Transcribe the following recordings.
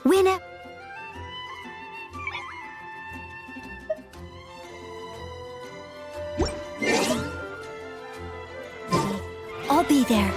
Winner. I'll be there.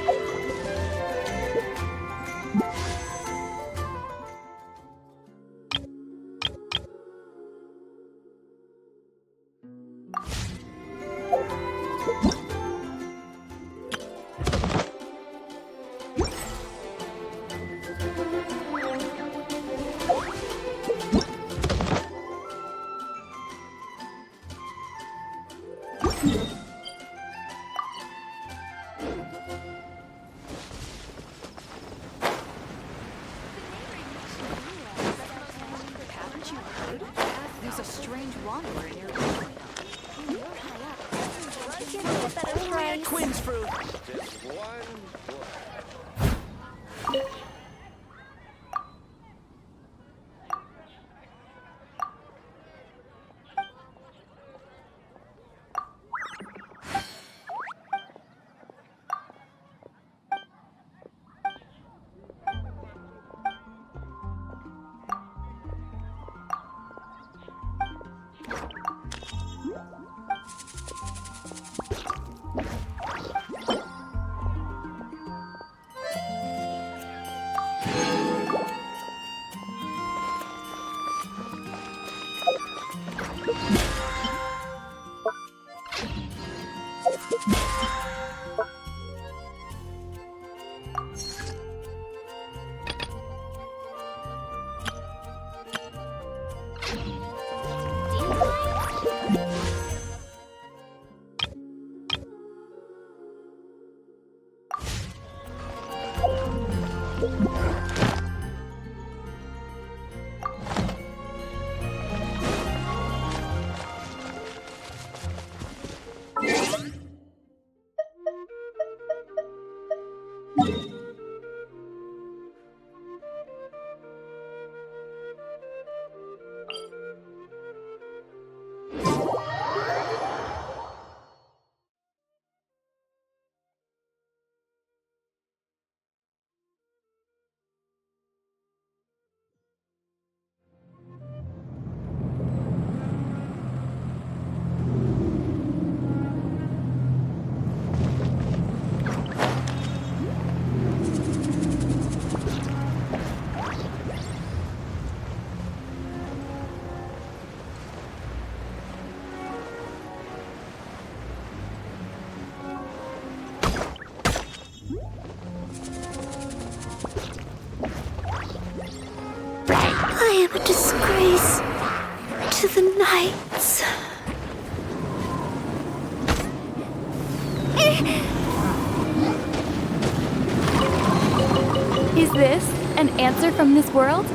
There's a strange wanderer in your Queen's fruit. Just one book. I am a disgrace to the knights. Is this an answer from this world?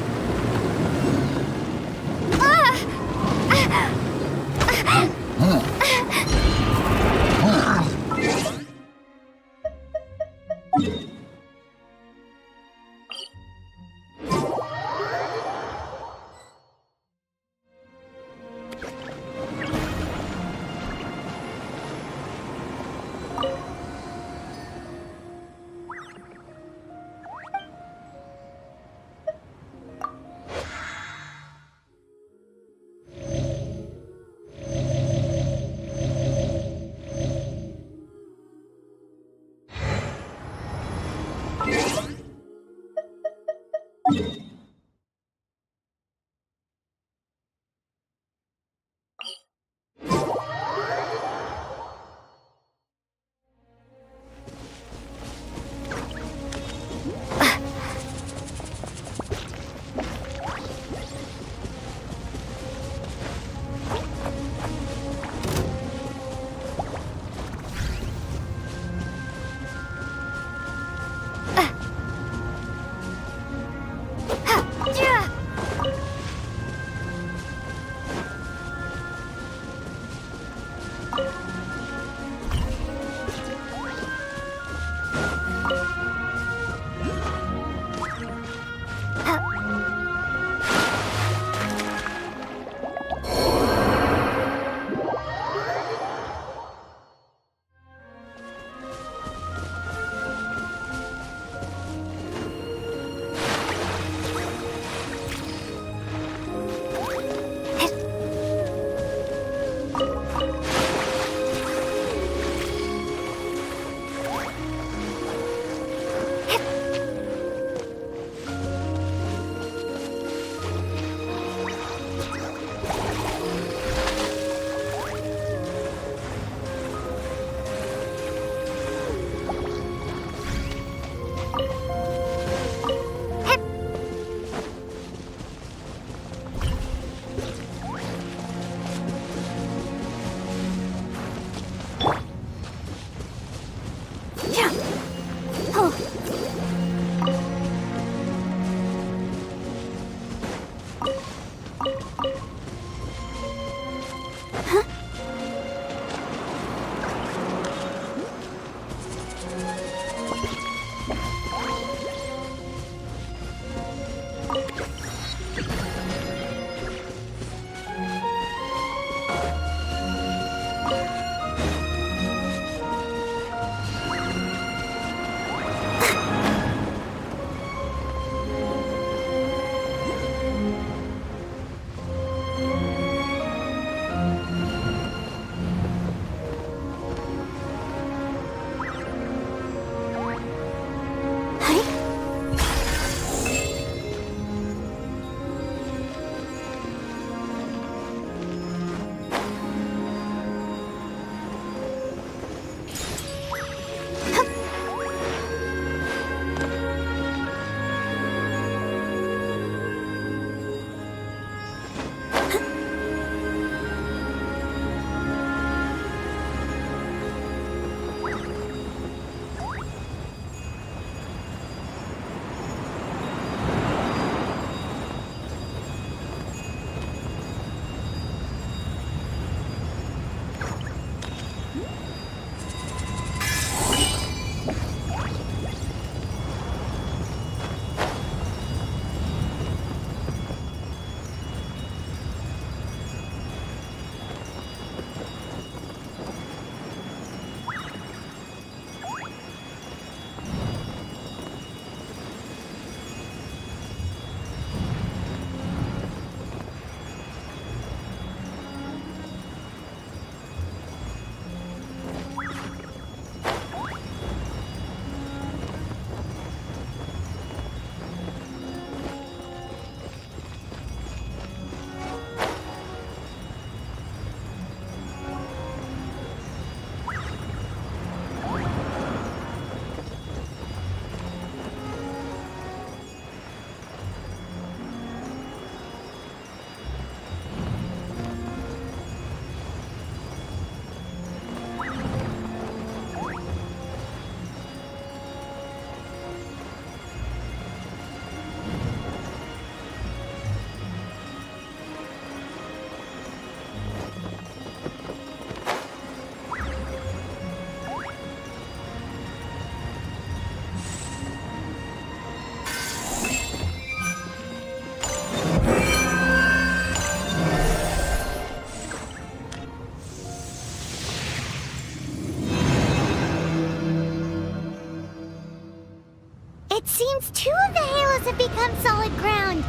It seems 2 of the halos have become solid ground.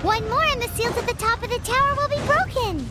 1 more and the seals at the top of the tower will be broken.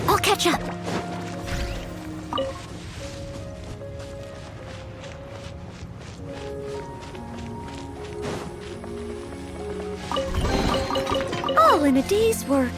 I'll catch up. All in a day's work.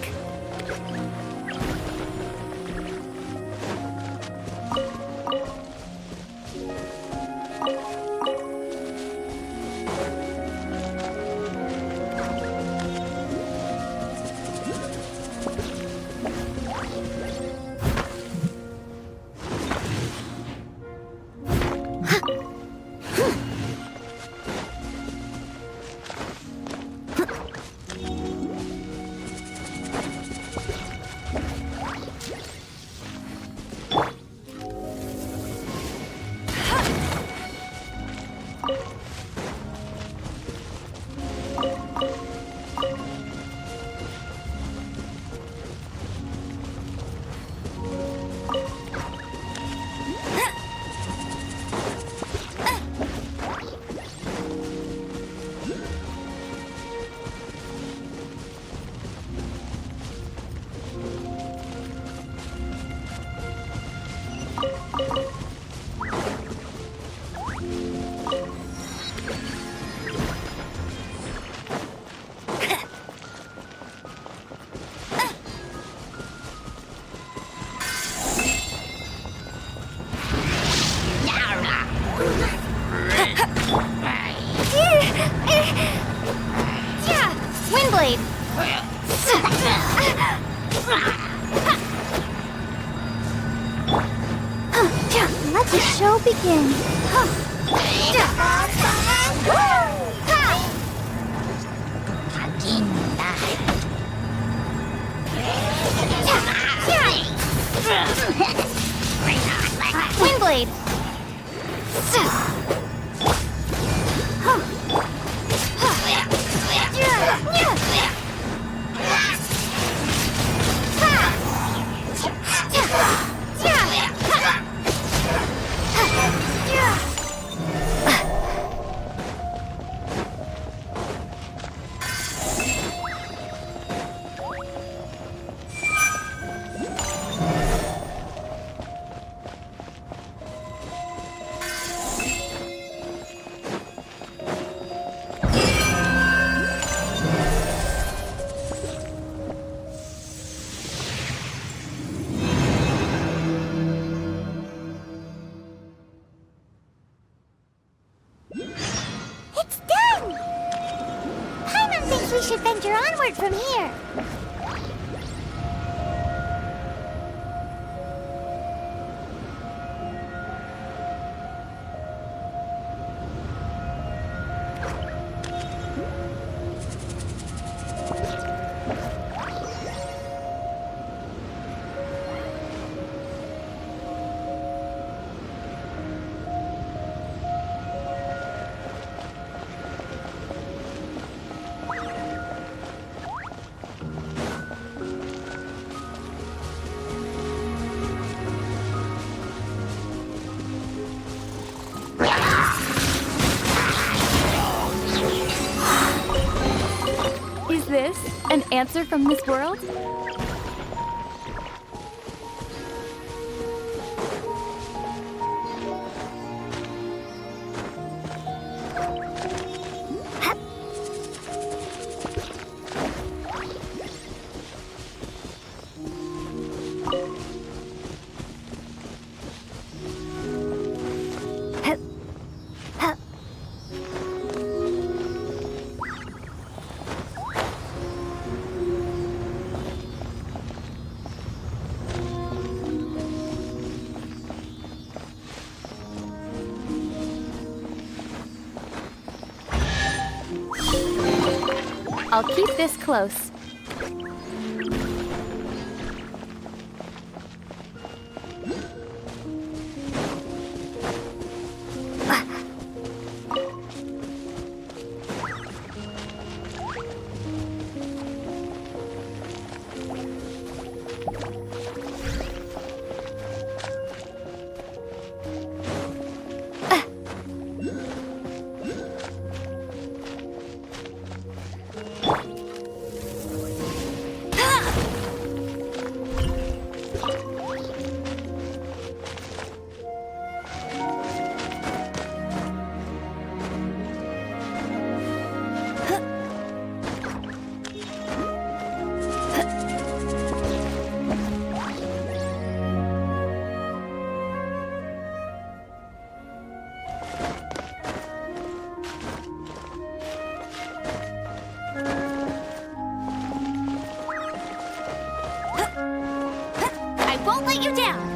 Windblade! Let the show begin. Windblade! It's done! Paimon thinks we should venture onward from here. Is this an answer from this world? I'll keep this close. Won't let you down.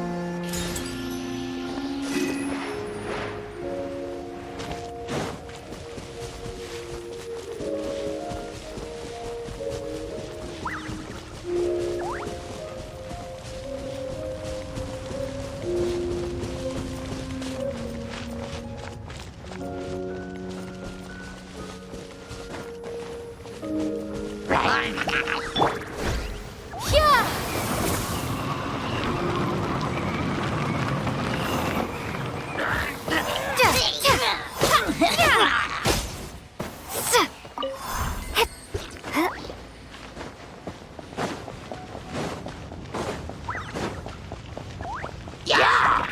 Yeah!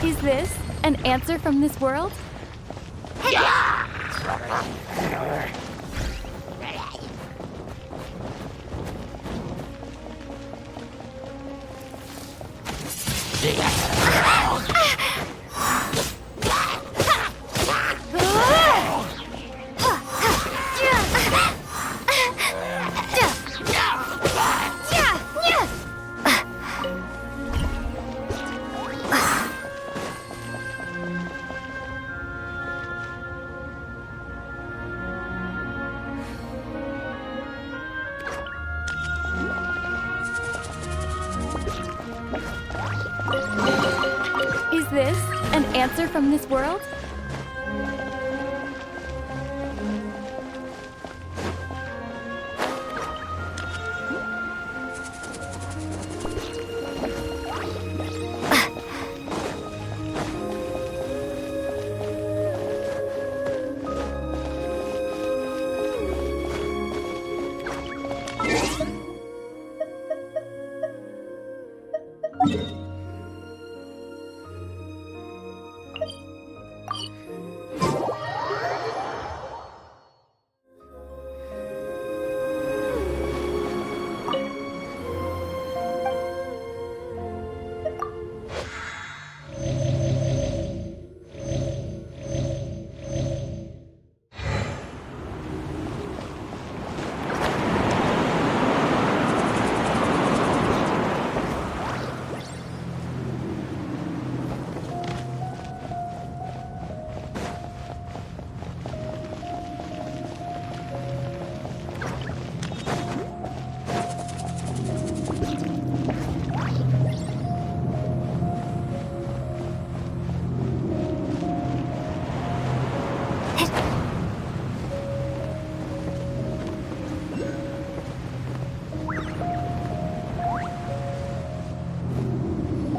Is this an answer from this world? Is this an answer from this world?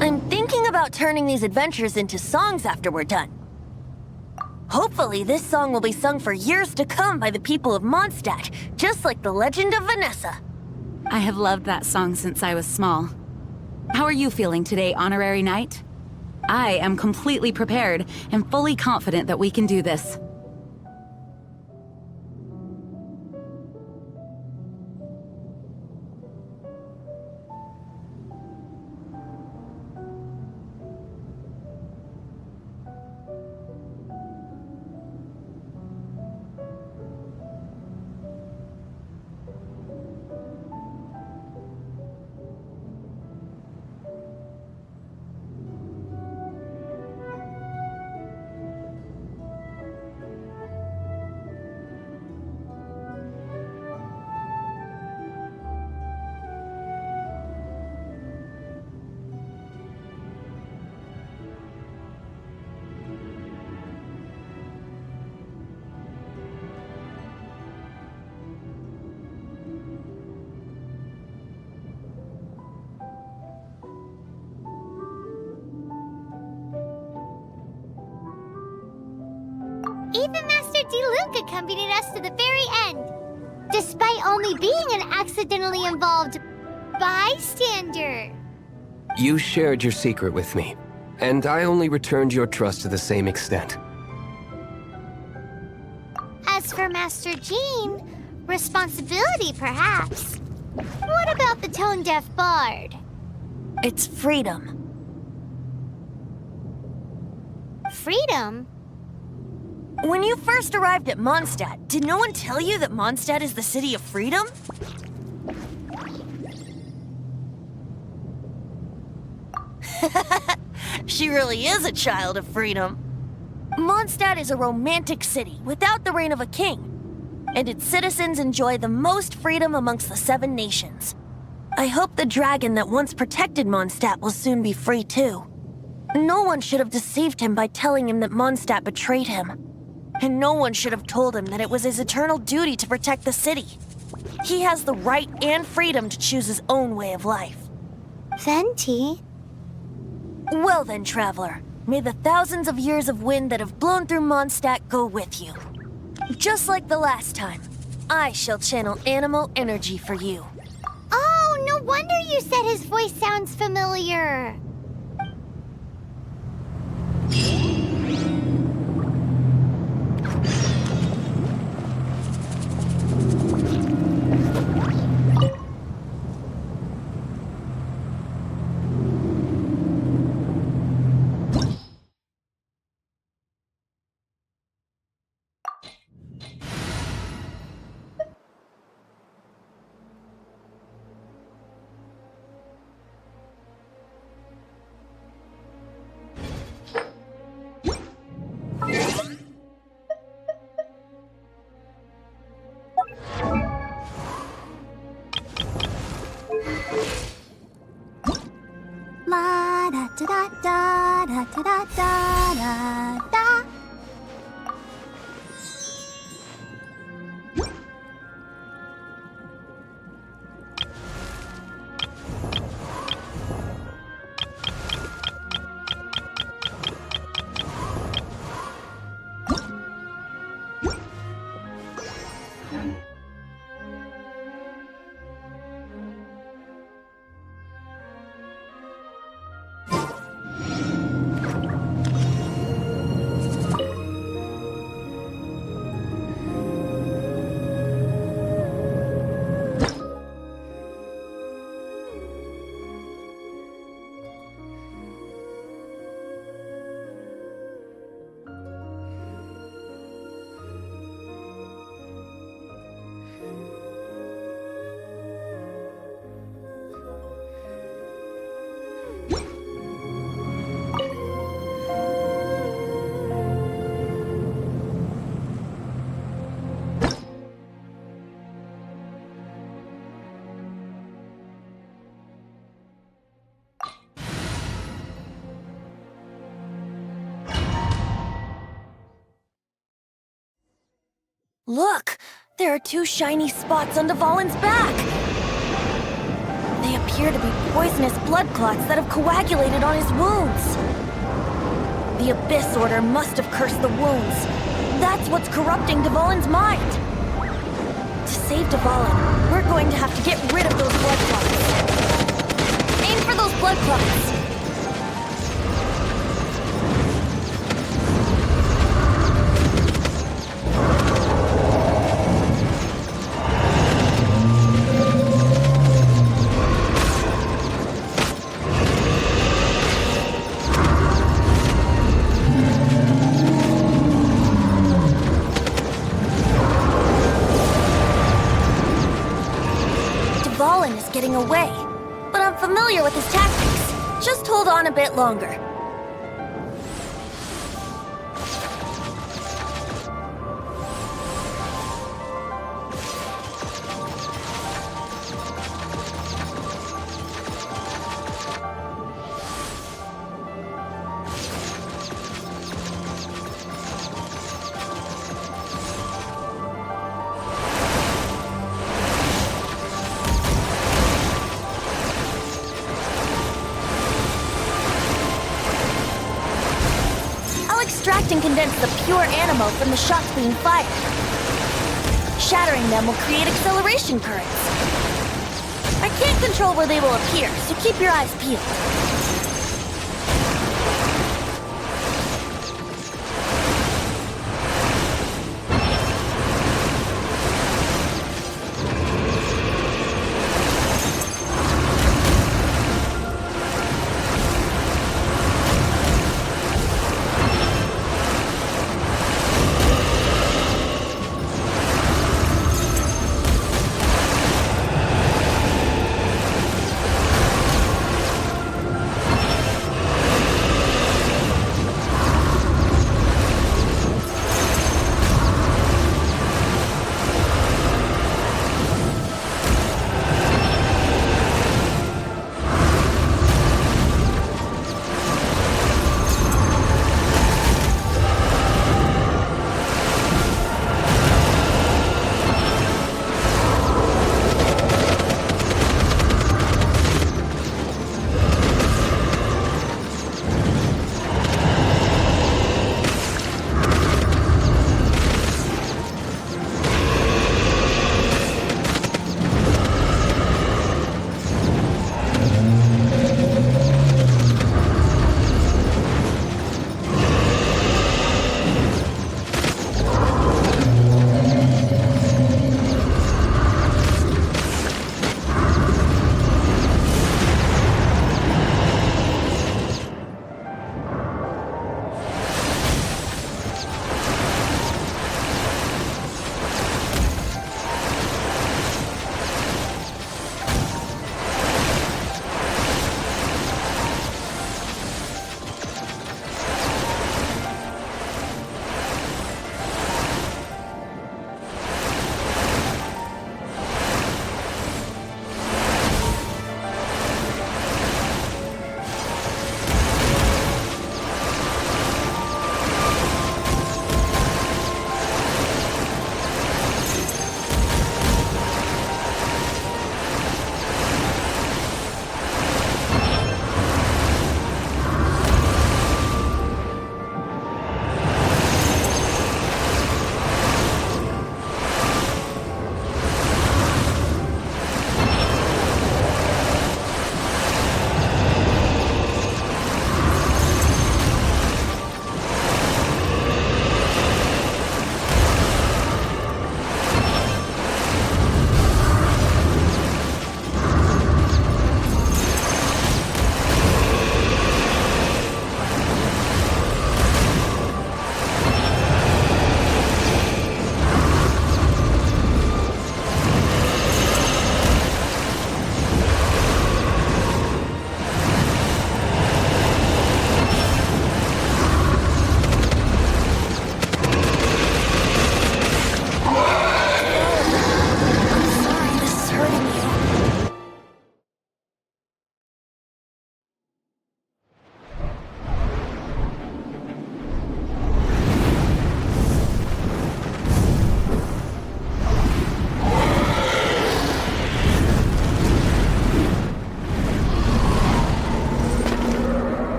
I'm thinking about turning these adventures into songs after we're done. Hopefully, this song will be sung for years to come by the people of Mondstadt, just like the legend of Vanessa. I have loved that song since I was small. How are you feeling today, Honorary Knight? I am completely prepared and fully confident that we can do this. Even Master Diluc accompanied us to the very end, despite only being an accidentally involved bystander. You shared your secret with me, and I only returned your trust to the same extent. As for Master Jean, responsibility perhaps. What about the tone-deaf bard? It's freedom. Freedom? When you first arrived at Mondstadt, did no one tell you that Mondstadt is the city of freedom? She really is a child of freedom. Mondstadt is a romantic city without the reign of a king, and its citizens enjoy the most freedom amongst the 7 nations. I hope the dragon that once protected Mondstadt will soon be free too. No one should have deceived him by telling him that Mondstadt betrayed him. And no one should have told him that it was his eternal duty to protect the city. He has the right and freedom to choose his own way of life. Venti? Well then, traveler, may the thousands of years of wind that have blown through Mondstadt go with you. Just like the last time, I shall channel animal energy for you. Oh, no wonder you said his voice sounds familiar. La da da da da da da da da da. Look! There are two shiny spots on Dvalin's back! They appear to be poisonous blood clots that have coagulated on his wounds. The Abyss Order must have cursed the wounds. That's what's corrupting Dvalin's mind. To save Dvalin, we're going to have to get rid of those blood clots. Aim for those blood clots! Dvalin is getting away, but I'm familiar with his tactics. Just hold on a bit longer. Extract and condense the pure animo from the shots being fired. Shattering them will create acceleration currents. I can't control where they will appear, so keep your eyes peeled.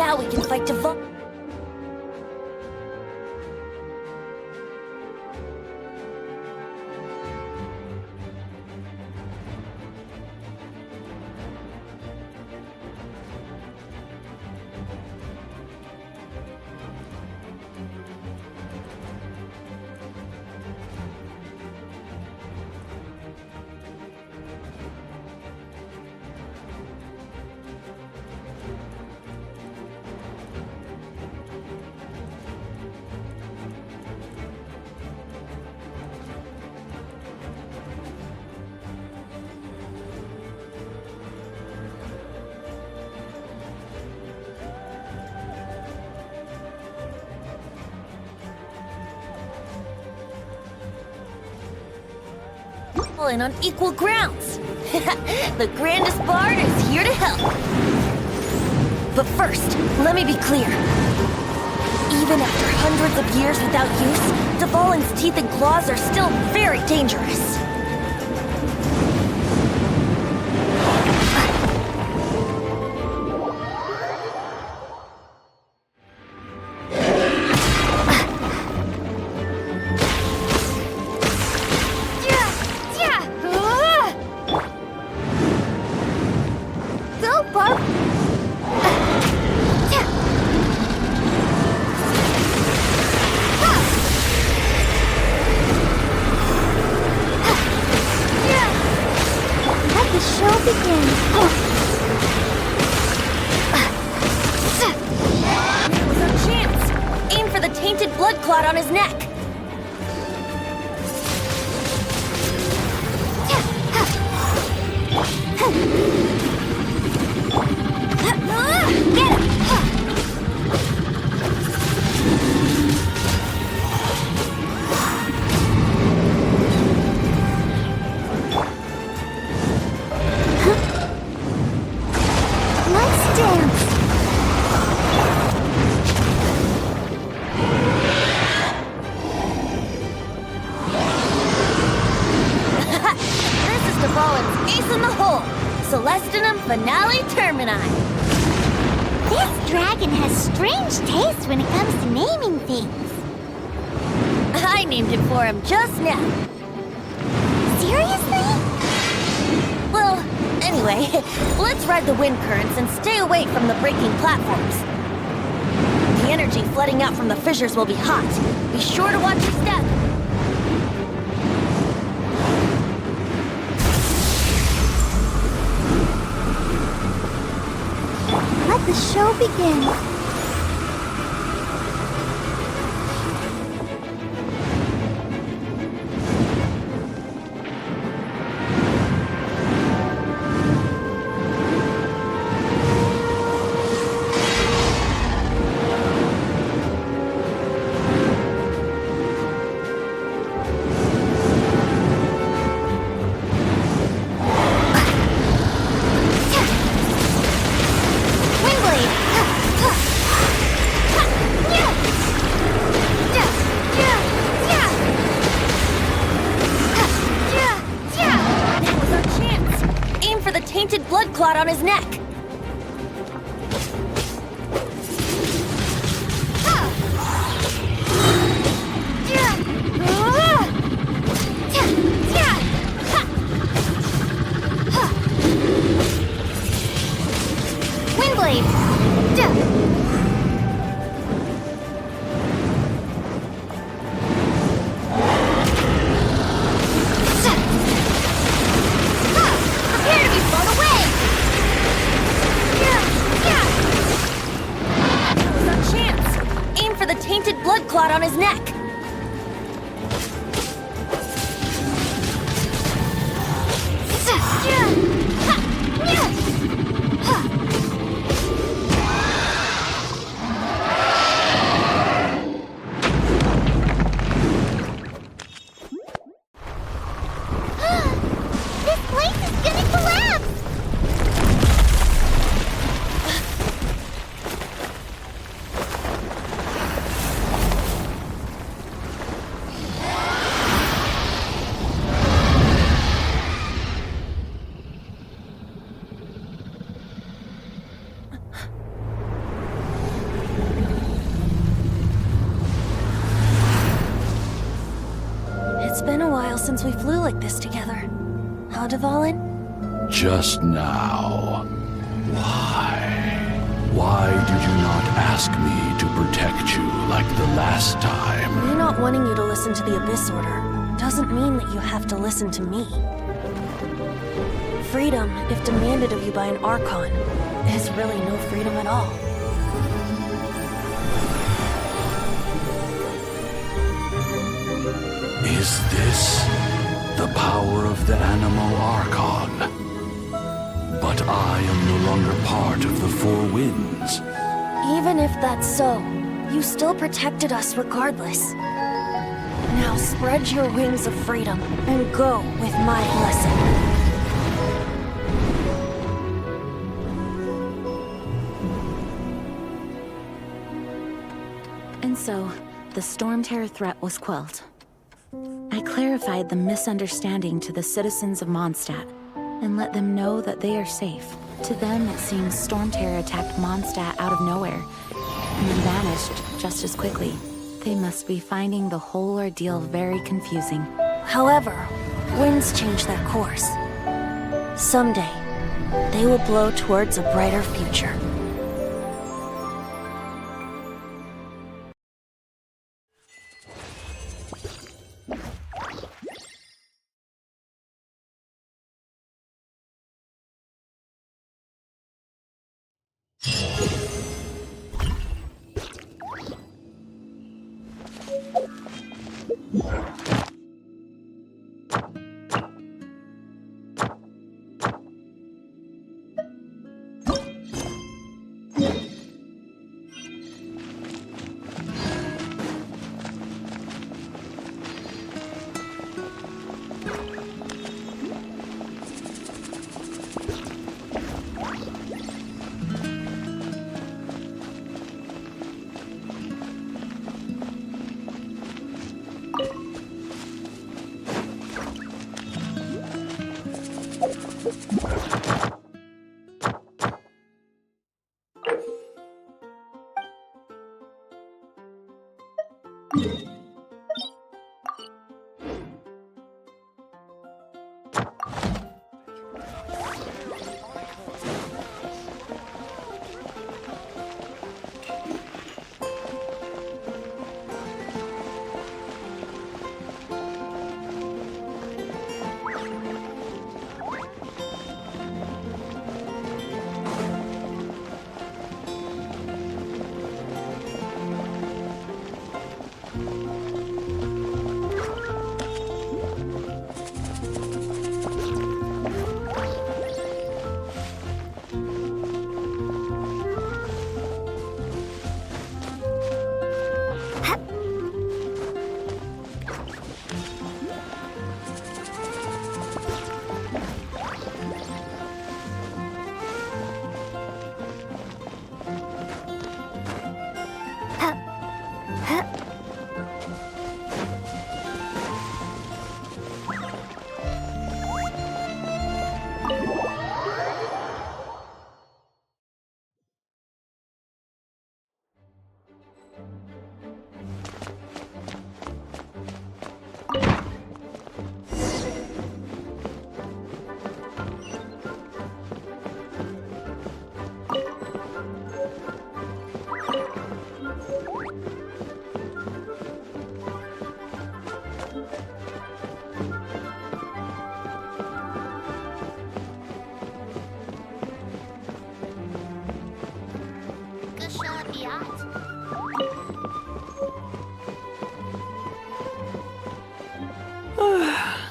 Now we can fight to in on equal grounds. The grandest bard is here to help. But first, let me be clear. Even after hundreds of years without use, Dvalin's teeth and claws are still very dangerous. Blood clot on his neck. Get him! Let's dance. Ace in the hole! Celestinum Finale Termini! This dragon has strange taste when it comes to naming things. I named it for him just now. Seriously? Well, anyway, let's ride the wind currents and stay away from the breaking platforms. The energy flooding out from the fissures will be hot. Be sure to watch your step. Let the show begin. Blood clot on his neck. Blood clot on his neck. This place is gonna collapse! since we flew like this together. Huh, Dvalin? Just now. Why? Why did you not ask me to protect you like the last time? Me not wanting you to listen to the Abyss Order doesn't mean that you have to listen to me. Freedom, if demanded of you by an Archon, is really no freedom at all. Is this the power of the Animal Archon? But I am no longer part of the Four Winds. Even if that's so, you still protected us regardless. Now spread your wings of freedom and go with my blessing. And so, the Storm Terror threat was quelled. I clarified the misunderstanding to the citizens of Mondstadt, and let them know that they are safe. To them, it seems Storm Terror attacked Mondstadt out of nowhere, and then vanished just as quickly. They must be finding the whole ordeal very confusing. However, winds change their course. Someday, they will blow towards a brighter future.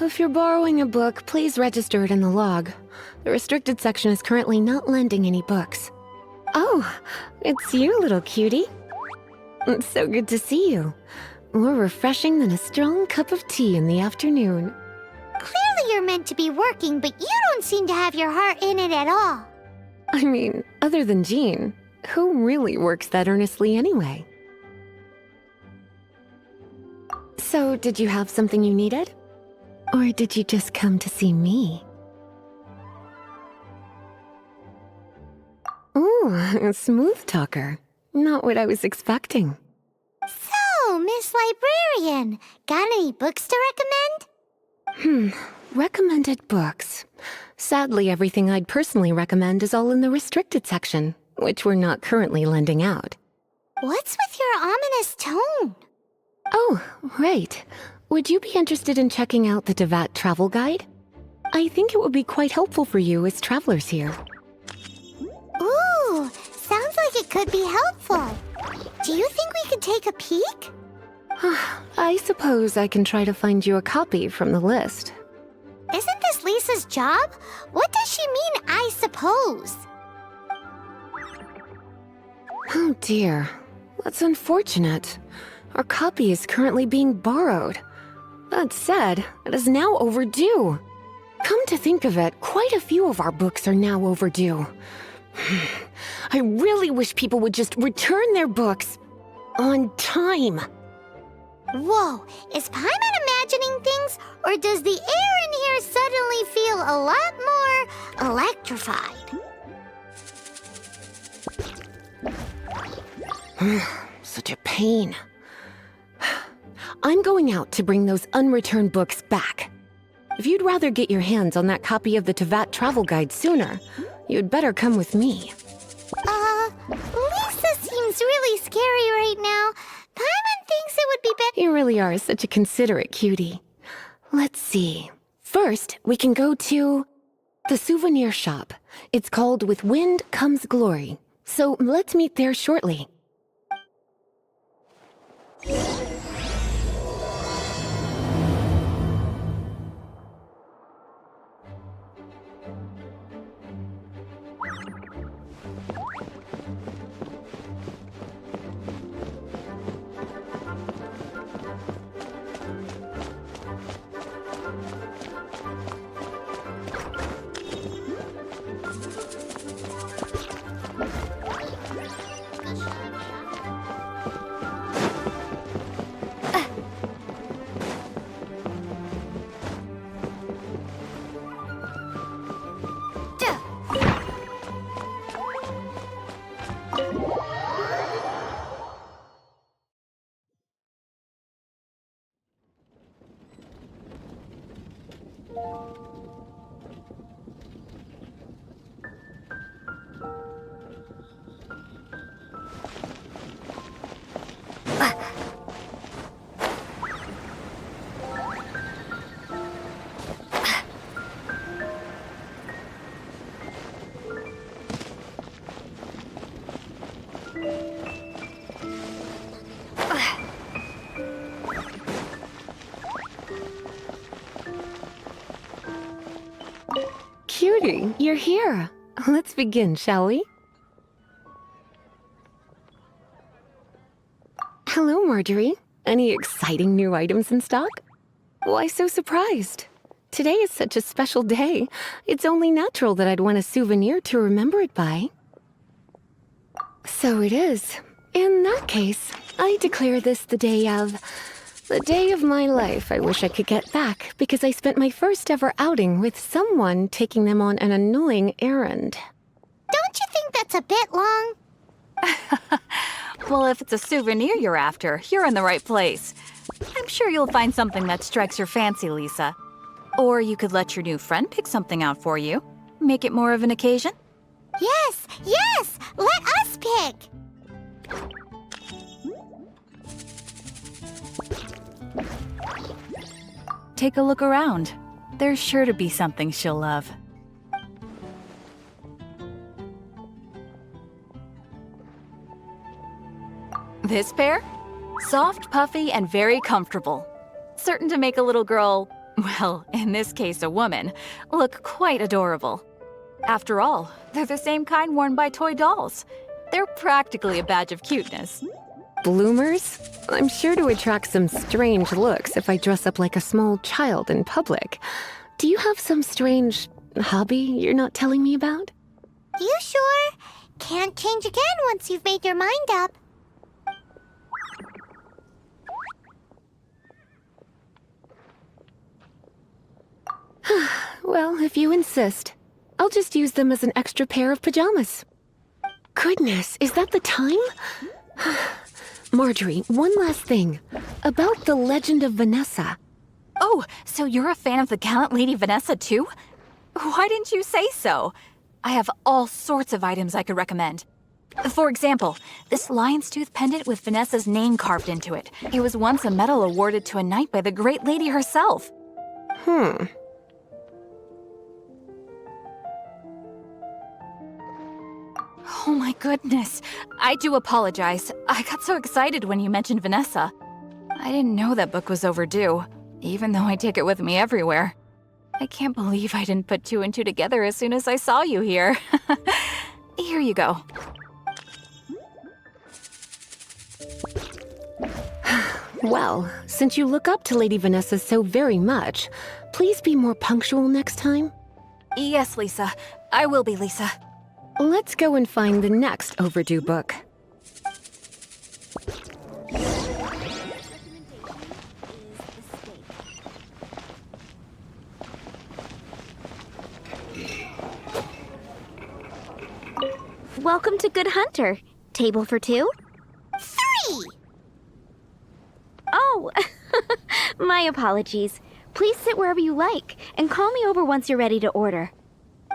If you're borrowing a book, please register it in the log. The restricted section is currently not lending any books. Oh, it's you, little cutie. It's so good to see you. More refreshing than a strong cup of tea in the afternoon. Clearly you're meant to be working, but you don't seem to have your heart in it at all. I mean, other than Jean, who really works that earnestly anyway? So, did you have something you needed? Or did you just come to see me? Ooh, a smooth talker. Not what I was expecting. So, Miss Librarian, got any books to recommend? Recommended books. Sadly, everything I'd personally recommend is all in the restricted section, which we're not currently lending out. What's with your ominous tone? Oh, right. Would you be interested in checking out the Tevat travel guide? I think it would be quite helpful for you as travelers here. Ooh, sounds like it could be helpful. Do you think we could take a peek? I suppose I can try to find you a copy from the list. Isn't this Lisa's job? What does she mean, I suppose? Oh dear, that's unfortunate. Our copy is currently being borrowed. That said, it is now overdue. Come to think of it, quite a few of our books are now overdue. I really wish people would just return their books on time. Whoa, is Paimon imagining things, or does the air in here suddenly feel a lot more electrified? Such a pain. I'm going out to bring those unreturned books back. If you'd rather get your hands on that copy of the Tevat travel guide sooner, you'd better come with me. Lisa seems really scary right now. Paimon thinks it would be better. You really are such a considerate cutie. Let's see. First, we can go to the souvenir shop. It's called With Wind Comes Glory. So let's meet there shortly. Cutie, you're here. Let's begin, shall we? Hello, Marjorie. Any exciting new items in stock? Why so surprised? Today is such a special day. It's only natural that I'd want a souvenir to remember it by. So it is. In that case, I declare this the day of my life I wish I could get back, because I spent my first ever outing with someone taking them on an annoying errand. Don't you think that's a bit long? Well, if it's a souvenir you're after, you're in the right place. I'm sure you'll find something that strikes your fancy, Lisa. Or you could let your new friend pick something out for you. Make it more of an occasion. Yes, yes! Let us pick! Take a look around. There's sure to be something she'll love. This pair? Soft, puffy, and very comfortable. Certain to make a little girl, well, in this case a woman, look quite adorable. After all, they're the same kind worn by toy dolls. They're practically a badge of cuteness. Bloomers? I'm sure to attract some strange looks if I dress up like a small child in public. Do you have some strange hobby you're not telling me about? You sure? Can't change again once you've made your mind up. Well, if you insist, I'll just use them as an extra pair of pajamas. Goodness, is that the time? Marjorie, one last thing. About the legend of Vanessa. Oh, so you're a fan of the gallant Lady Vanessa too? Why didn't you say so? I have all sorts of items I could recommend. For example, this lion's tooth pendant with Vanessa's name carved into it. It was once a medal awarded to a knight by the great lady herself. Oh my goodness. I do apologize. I got so excited when you mentioned Vanessa. I didn't know that book was overdue, even though I take it with me everywhere. I can't believe I didn't put two and two together as soon as I saw you here. Here you go. Well, since you look up to Lady Vanessa so very much, please be more punctual next time. Yes, Lisa. I will be, Lisa. Let's go and find the next overdue book. Welcome to Good Hunter. Table for two? 3! Oh, my apologies. Please sit wherever you like, and call me over once you're ready to order.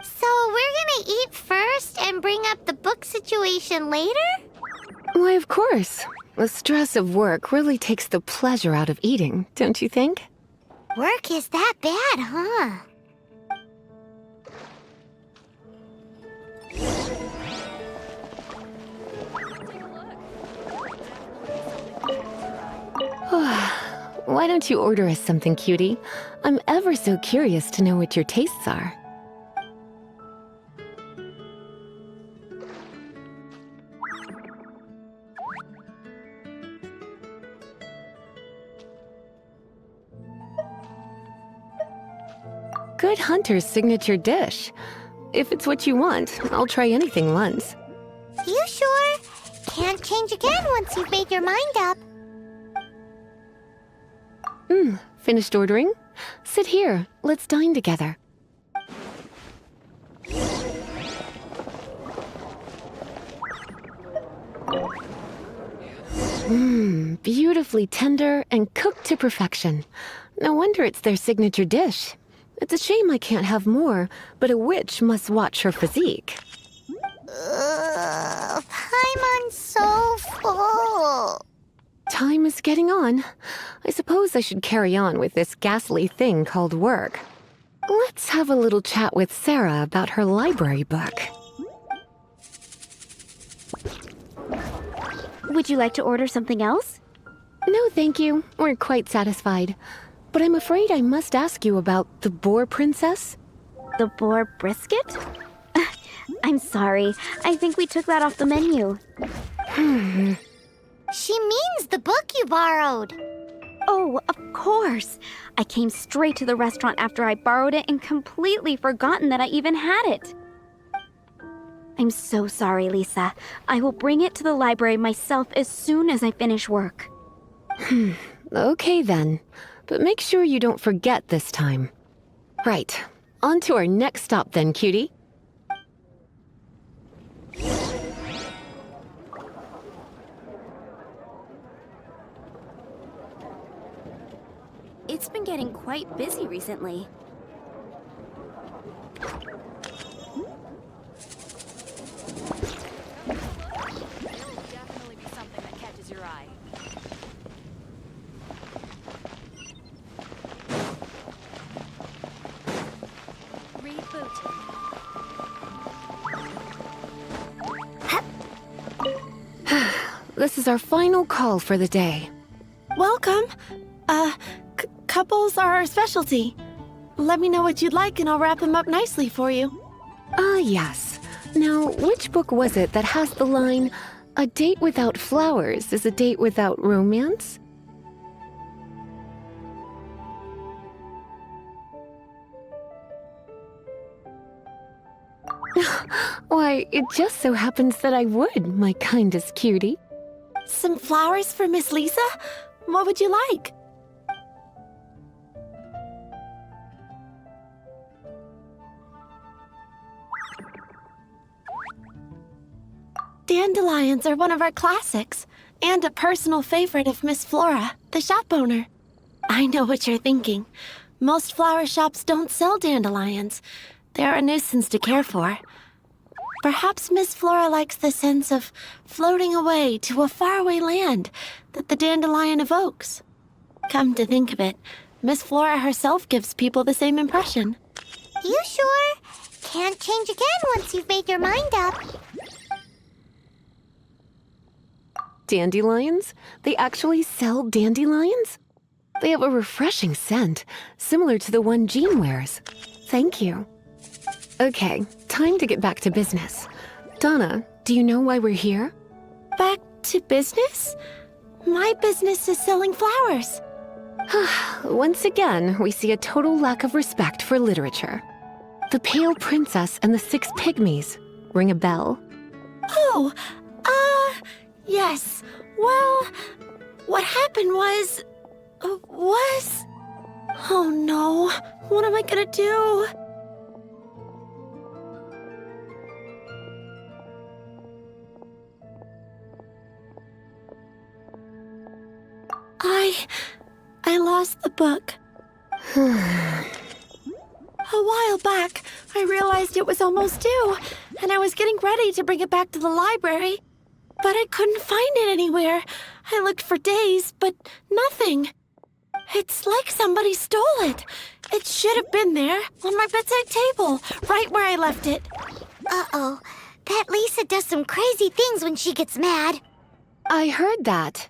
So we're gonna eat first and bring up the book situation later? Why, of course. The stress of work really takes the pleasure out of eating, don't you think? Work is that bad, huh? Why don't you order us something, cutie? I'm ever so curious to know what your tastes are. Good Hunter's signature dish. If it's what you want, I'll try anything once. You sure? Can't change again once you've made your mind up. Finished ordering? Sit here. Let's dine together. Beautifully tender and cooked to perfection. No wonder it's their signature dish. It's a shame I can't have more, but a witch must watch her physique. Paimon's so full. Time is getting on. I suppose I should carry on with this ghastly thing called work. Let's have a little chat with Sarah about her library book. Would you like to order something else? No, thank you. We're quite satisfied. But I'm afraid I must ask you about the Boar Princess. The boar brisket? I'm sorry. I think we took that off the menu. She means the book you borrowed. Oh, of course. I came straight to the restaurant after I borrowed it and completely forgotten that I even had it. I'm so sorry, Lisa. I will bring it to the library myself as soon as I finish work. Okay then. But make sure you don't forget this time. Right. On to our next stop then, cutie. It's been getting quite busy recently. Definitely be something that catches your eye. This is our final call for the day. Welcome. Couples are our specialty. Let me know what you'd like and I'll wrap them up nicely for you. Yes. Now, which book was it that has the line, "A date without flowers is a date without romance"? Why, it just so happens that I would, my kindest cutie. Some flowers for Miss Lisa? What would you like? Dandelions are one of our classics, and a personal favorite of Miss Flora, the shop owner. I know what you're thinking. Most flower shops don't sell dandelions. They're a nuisance to care for. Perhaps Miss Flora likes the sense of floating away to a faraway land that the dandelion evokes. Come to think of it, Miss Flora herself gives people the same impression. You sure? Can't change again once you've made your mind up. Dandelions? They actually sell dandelions? They have a refreshing scent, similar to the one Jean wears. Thank you. Okay, time to get back to business. Donna, do you know why we're here? Back to business? My business is selling flowers. Once again, we see a total lack of respect for literature. The Pale Princess and the Six Pygmies. Ring a bell? Oh, yes. Well, what happened was... Oh no, what am I gonna do? I lost the book. A while back, I realized it was almost due, and I was getting ready to bring it back to the library. But I couldn't find it anywhere. I looked for days, but nothing. It's like somebody stole it. It should have been there, on my bedside table, right where I left it. Uh-oh. That Lisa does some crazy things when she gets mad. I heard that.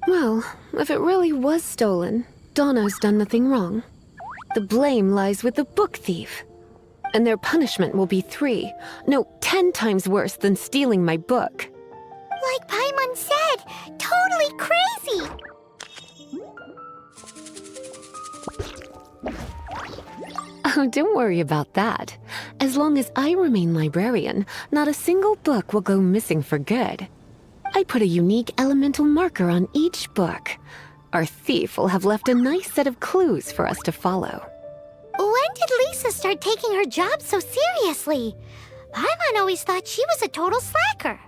Well, if it really was stolen, Donna's done nothing wrong. The blame lies with the book thief. And their punishment will be 10 times worse than stealing my book. Like Paimon said, totally crazy! Oh, don't worry about that. As long as I remain librarian, not a single book will go missing for good. I put a unique elemental marker on each book. Our thief will have left a nice set of clues for us to follow. When did Lisa start taking her job so seriously? Paimon always thought she was a total slacker.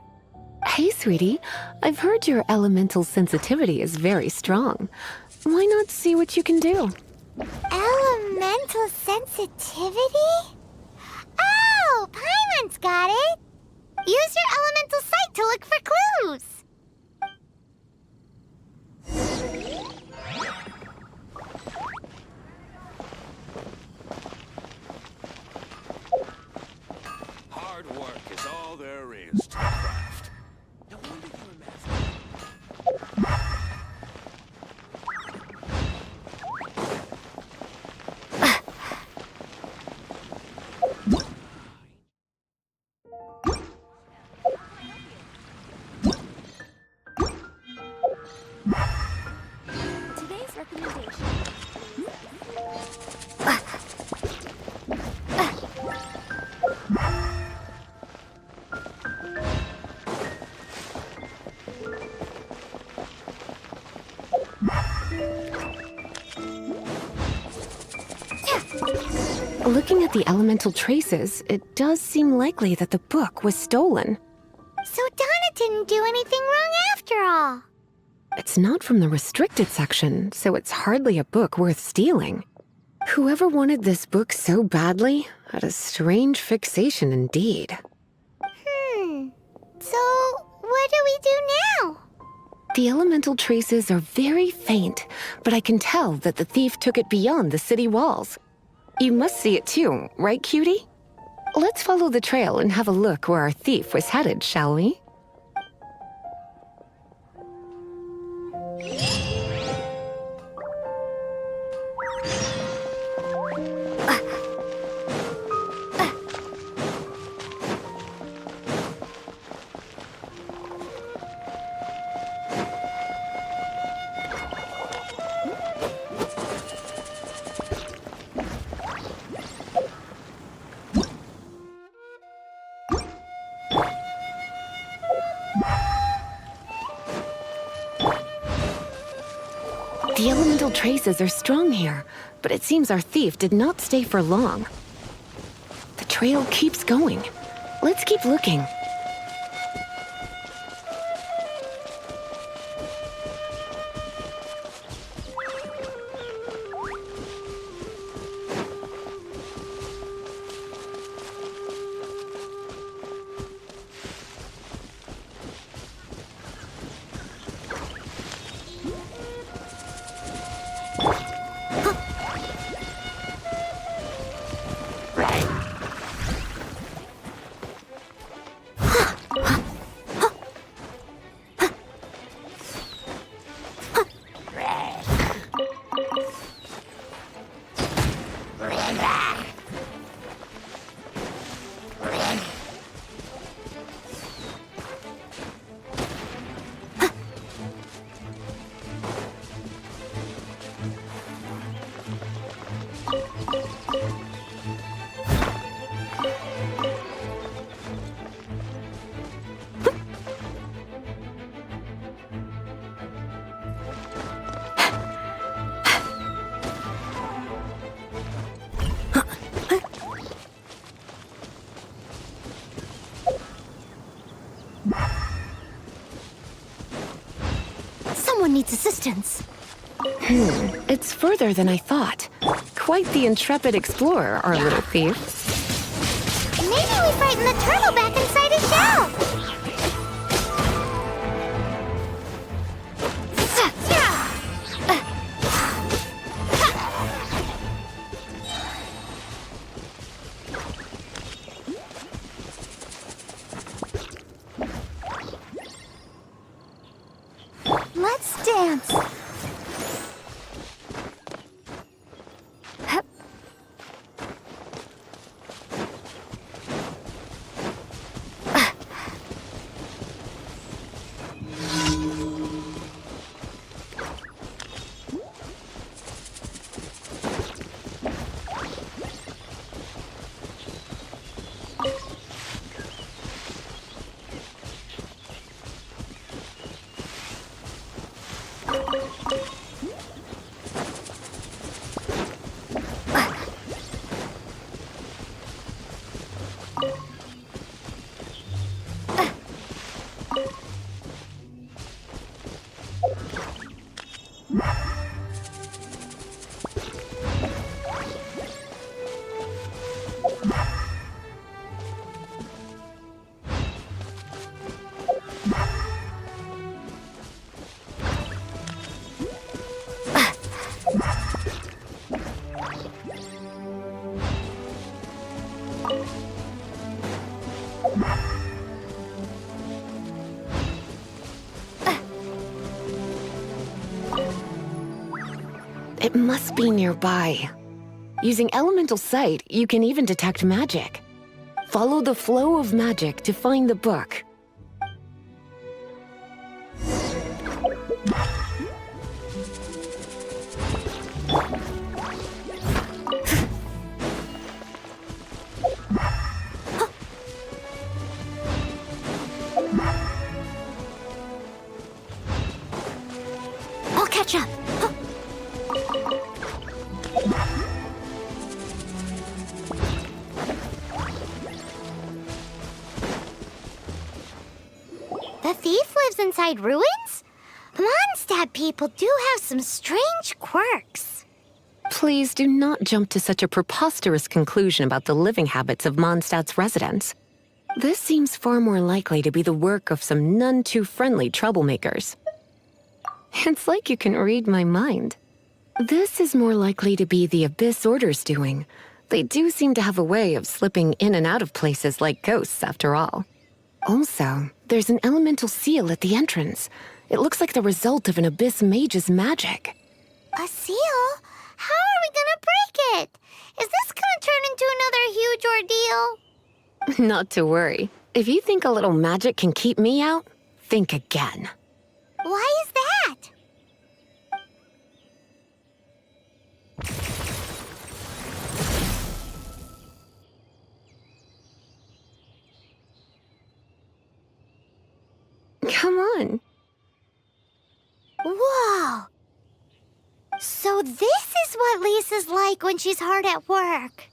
Hey, sweetie. I've heard your elemental sensitivity is very strong. Why not see what you can do? Elemental sensitivity? Oh, Paimon's got it! Use your elemental sight to look for clues! Hard work is all there is to craft. No wonder you're a master. Today's recommendation. Looking at the elemental traces, it does seem likely that the book was stolen. So Donna didn't do anything wrong after all. It's not from the restricted section, so it's hardly a book worth stealing. Whoever wanted this book so badly had a strange fixation indeed. So what do we do now? The elemental traces are very faint, but I can tell that the thief took it beyond the city walls. You must see it too, right, cutie? Let's follow the trail and have a look where our thief was headed, shall we? The elemental traces are strong here, but it seems our thief did not stay for long. The trail keeps going. Let's keep looking. Someone needs assistance. It's further than I thought. Quite the intrepid explorer, our little thief. Maybe we frighten the turtle back inside his shell. Let's dance. It must be nearby. Using elemental sight, you can even detect magic. Follow the flow of magic to find the book. I'll catch up. The thief lives inside ruins? Mondstadt people do have some strange quirks. Please do not jump to such a preposterous conclusion about the living habits of Mondstadt's residents. This seems far more likely to be the work of some none too friendly troublemakers. It's like you can read my mind. This is more likely to be the Abyss Order's doing. They do seem to have a way of slipping in and out of places like ghosts, after all. Also, there's an elemental seal at the entrance. It looks like the result of an Abyss mage's magic. A seal? How are we gonna break it? Is this gonna turn into another huge ordeal? Not to worry. If you think a little magic can keep me out, think again. Why is that? Come on. Whoa! So this is what Lisa's like when she's hard at work.